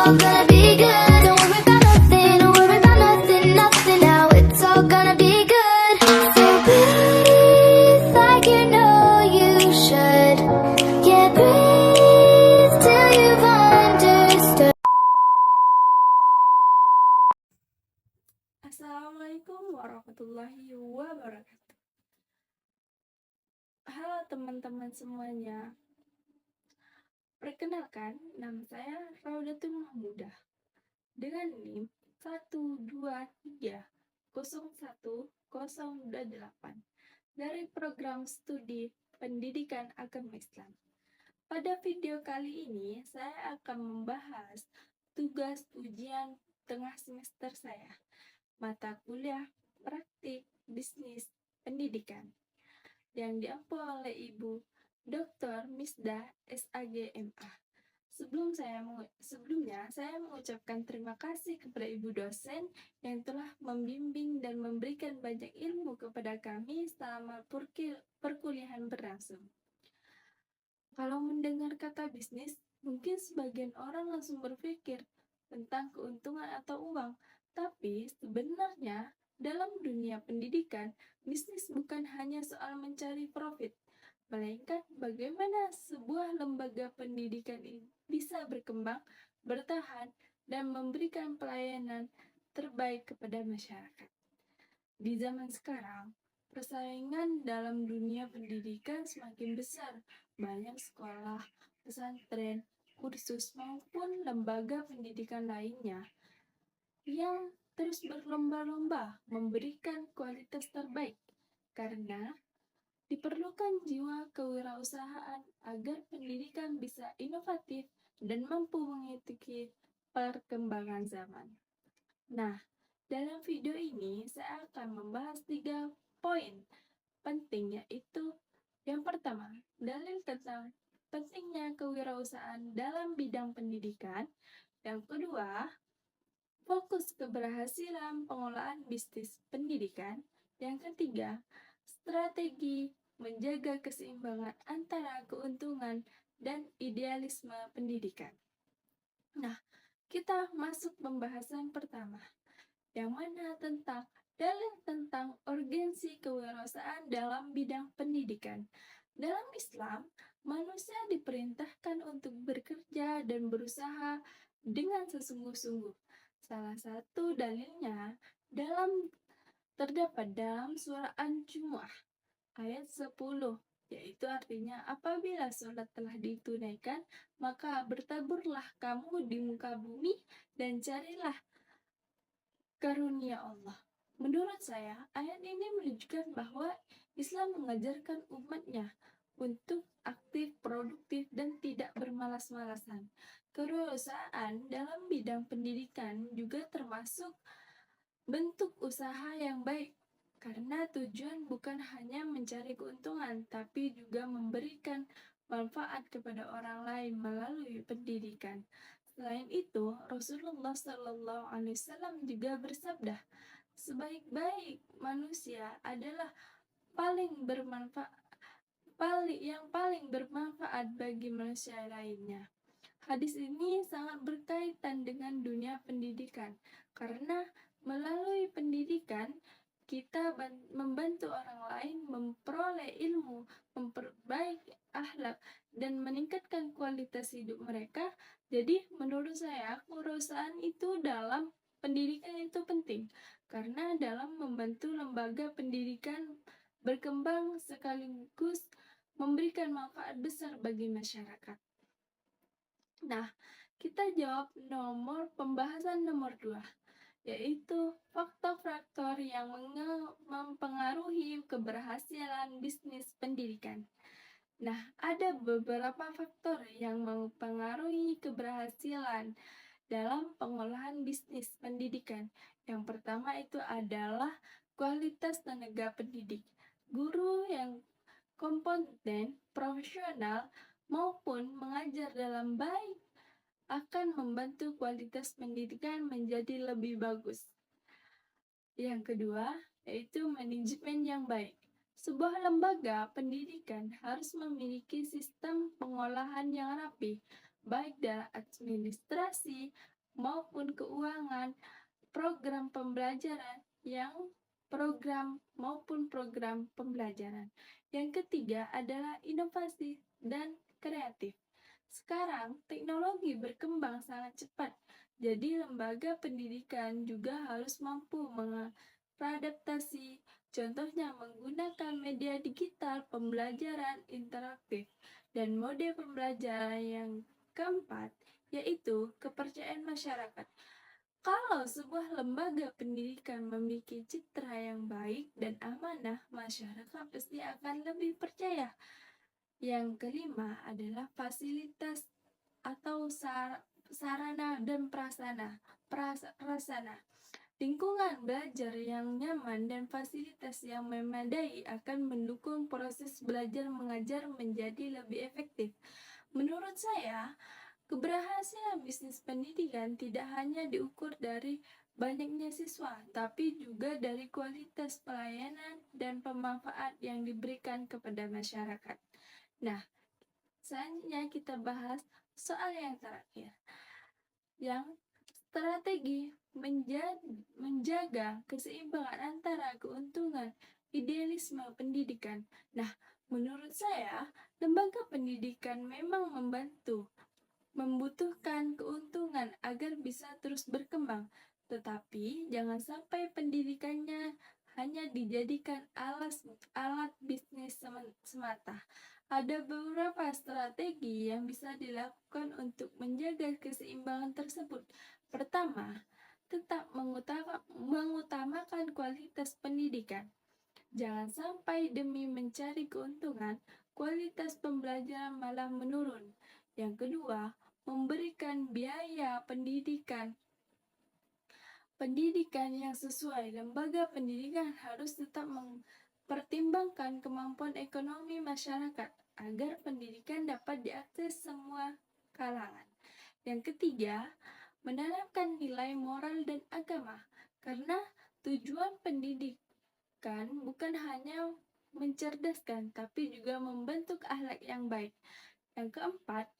all gonna be good. Don't worry about nothing, don't worry about nothing, nothing now. It's all gonna be good. So breathe like you know you should. Yeah, breathe till you've understood. Assalamualaikum warahmatullahi wabarakatuh. Halo teman-teman semuanya. Perkenalkan, nama saya Raudatul Mahmudah dengan NIM 123301028 dari program studi Pendidikan Agama Islam. Pada video kali ini, saya akan membahas tugas ujian tengah semester saya, mata kuliah praktik bisnis pendidikan, yang diampu oleh Ibu Dr. Misdah SAGMA. Sebelumnya saya mengucapkan terima kasih kepada Ibu dosen yang telah membimbing dan memberikan banyak ilmu kepada kami selama perkuliahan berlangsung. Kalau mendengar kata bisnis, mungkin sebagian orang langsung berpikir tentang keuntungan atau uang. Tapi sebenarnya dalam dunia pendidikan, bisnis bukan hanya soal mencari profit, melainkan bagaimana sebuah lembaga pendidikan ini bisa berkembang, bertahan, dan memberikan pelayanan terbaik kepada masyarakat. Di zaman sekarang, persaingan dalam dunia pendidikan semakin besar. Banyak sekolah, pesantren, kursus, maupun lembaga pendidikan lainnya yang terus berlomba-lomba memberikan kualitas terbaik, karena diperlukan jiwa kewirausahaan agar pendidikan bisa inovatif dan mampu mengikuti perkembangan zaman. Nah, dalam video ini saya akan membahas 3 poin penting, yaitu yang pertama, dalil tentang pentingnya kewirausahaan dalam bidang pendidikan. Yang kedua, fokus keberhasilan pengelolaan bisnis pendidikan. Yang ketiga, strategi menjaga keseimbangan antara keuntungan dan idealisme pendidikan. Nah, kita masuk pembahasan pertama, yang mana tentang dalil tentang urgensi kewirausahaan dalam bidang pendidikan. Dalam Islam, manusia diperintahkan untuk bekerja dan berusaha dengan sesungguh-sungguh. Salah satu dalilnya terdapat dalam surah An-Jumu'ah ayat 10, yaitu artinya apabila sholat telah ditunaikan, maka bertaburlah kamu di muka bumi dan carilah karunia Allah. Menurut saya, ayat ini menunjukkan bahwa Islam mengajarkan umatnya untuk aktif, produktif, dan tidak bermalas-malasan. Kewirausahaan dalam bidang pendidikan juga termasuk bentuk usaha yang baik, karena tujuan bukan hanya mencari keuntungan, tapi juga memberikan manfaat kepada orang lain melalui pendidikan. Selain itu, Rasulullah SAW juga bersabda, sebaik-baik manusia adalah yang paling bermanfaat bagi manusia lainnya. Hadis ini sangat berkaitan dengan dunia pendidikan, karena melalui pendidikan kita membantu orang lain memperoleh ilmu, memperbaiki akhlak, dan meningkatkan kualitas hidup mereka. Jadi menurut saya, kewirausahaan itu dalam pendidikan itu penting, karena dalam membantu lembaga pendidikan berkembang sekaligus memberikan manfaat besar bagi masyarakat. Nah, kita jawab pembahasan nomor 2, yaitu faktor-faktor yang mempengaruhi keberhasilan bisnis pendidikan. Nah, ada beberapa faktor yang mempengaruhi keberhasilan dalam pengolahan bisnis pendidikan. Yang pertama itu adalah kualitas tenaga pendidik. Guru yang kompeten, profesional, maupun mengajar dalam baik akan membantu kualitas pendidikan menjadi lebih bagus. Yang kedua, yaitu manajemen yang baik. Sebuah lembaga pendidikan harus memiliki sistem pengolahan yang rapi, baik dalam administrasi, maupun keuangan, program maupun program pembelajaran. Yang ketiga adalah inovasi dan kreatif. Sekarang teknologi berkembang sangat cepat, jadi lembaga pendidikan juga harus mampu beradaptasi. Contohnya menggunakan media digital, pembelajaran interaktif, dan mode pembelajaran yang keempat yaitu kepercayaan masyarakat. Kalau sebuah lembaga pendidikan memiliki citra yang baik dan amanah, masyarakat pasti akan lebih percaya. Yang kelima adalah fasilitas atau sarana dan prasarana. Lingkungan belajar yang nyaman dan fasilitas yang memadai akan mendukung proses belajar mengajar menjadi lebih efektif. Menurut saya, keberhasilan bisnis pendidikan tidak hanya diukur dari banyaknya siswa, tapi juga dari kualitas pelayanan dan pemanfaat yang diberikan kepada masyarakat. Nah, selanjutnya kita bahas soal yang terakhir, yang strategi menjaga keseimbangan antara keuntungan idealisme pendidikan. Nah, menurut saya, lembaga pendidikan memang membutuhkan keuntungan agar bisa terus berkembang, tetapi jangan sampai pendidikannya hanya dijadikan alat bisnis semata. Ada beberapa strategi yang bisa dilakukan untuk menjaga keseimbangan tersebut. Pertama, tetap mengutamakan kualitas pendidikan. Jangan sampai demi mencari keuntungan, kualitas pembelajaran malah menurun. Yang kedua, memberikan biaya pendidikan yang sesuai. Lembaga pendidikan harus tetap mempertimbangkan kemampuan ekonomi masyarakat agar pendidikan dapat diakses semua kalangan. Yang ketiga, menanamkan nilai moral dan agama, karena tujuan pendidikan bukan hanya mencerdaskan, tapi juga membentuk akhlak yang baik. Yang keempat,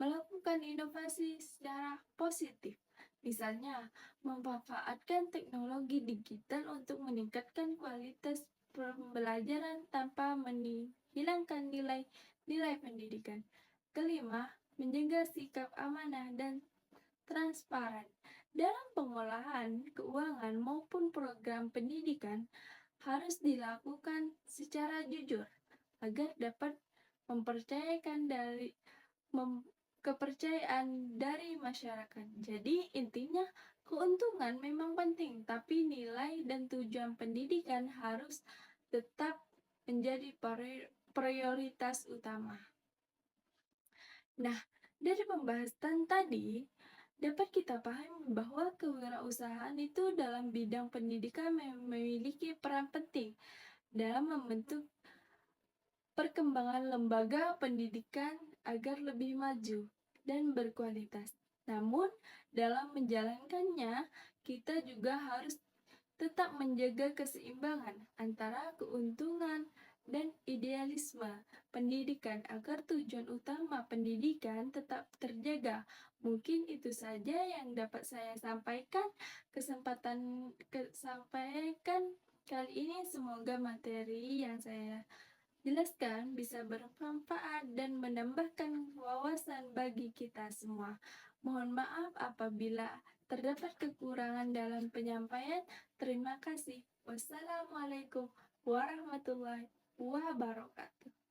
melakukan inovasi secara positif. Misalnya, memanfaatkan teknologi digital untuk meningkatkan kualitas pembelajaran tanpa menghilangkan nilai pendidikan. Kelima, menjaga sikap amanah dan transparan. Dalam pengolahan keuangan maupun program pendidikan harus dilakukan secara jujur agar dapat kepercayaan dari masyarakat. Jadi intinya keuntungan memang penting, tapi nilai dan tujuan pendidikan harus tetap menjadi prioritas utama. Nah, dari pembahasan tadi dapat kita pahami bahwa kewirausahaan itu dalam bidang pendidikan memiliki peran penting dalam membentuk perkembangan lembaga pendidikan agar lebih maju dan berkualitas. Namun, dalam menjalankannya, kita juga harus tetap menjaga keseimbangan antara keuntungan dan idealisme pendidikan agar tujuan utama pendidikan tetap terjaga. Mungkin itu saja yang dapat saya sampaikan. Sampaikan kali ini, semoga materi yang saya jelaskan bisa bermanfaat dan menambahkan wawasan bagi kita semua. Mohon maaf apabila terdapat kekurangan dalam penyampaian. Terima kasih. Wassalamualaikum warahmatullahi wabarakatuh.